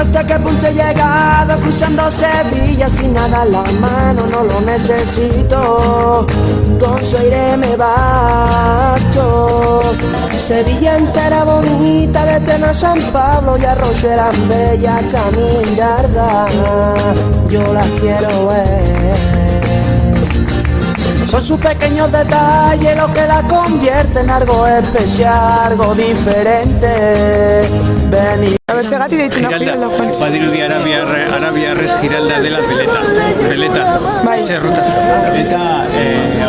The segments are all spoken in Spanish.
hasta qué punto he llegado, cruzando Sevilla sin nada en la mano, no lo necesito, con su aire me basto. Sevilla entera bonita, de Tena a San Pablo y Arroyo eran bellas hasta Mirarda, yo las quiero ver. Son sus pequeños detalles lo que la convierte en algo especial, algo diferente. Ven y... Bersegatik deitzen da Giralda Juantxo. Badirudi Arabiarrez Giralda dela beleta. Bai. Zerruta. Eta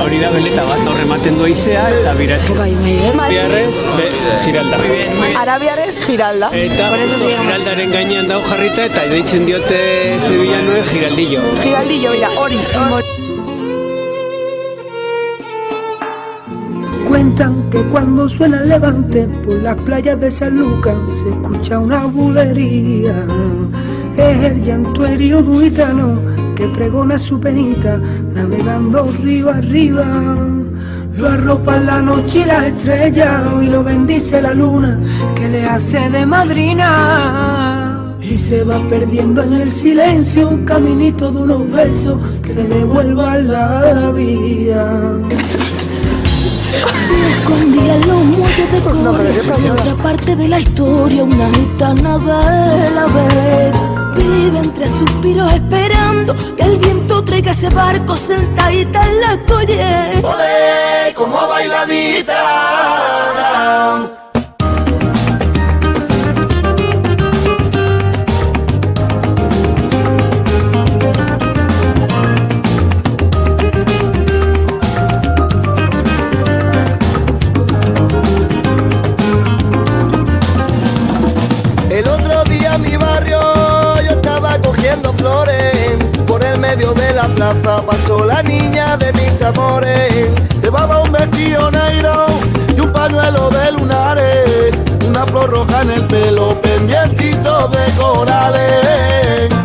hori da beleta bat, horre ematen du aizea eta biratzen. Arabiarrez Giralda. Arabiarez Giralda. Eta Giraldaren gainean dago jarrita eta deitzen diote Sevillanoe Giraldillo. Giraldillo, mira, hori. Cuentan que cuando suena el levante por las playas de San Lucas se escucha una bulería. Es el llanto herido de un gitano que pregona su penita navegando río arriba. Lo arropa la noche y las estrellas y lo bendice la luna que le hace de madrina. Y se va perdiendo en el silencio un caminito de unos besos que le devuelvan la vida. Se escondía en los muelles de cobre, en otra parte de la historia, una gitana de la vera. Vive entre suspiros esperando que el viento traiga ese barco sentadita en la colle. ¡Olé! ¡Cómo baila mi gitana! Flores, por el medio de la plaza pasó la niña de mis amores. Llevaba un vestido negro y un pañuelo de lunares, una flor roja en el pelo, pendientito de corales.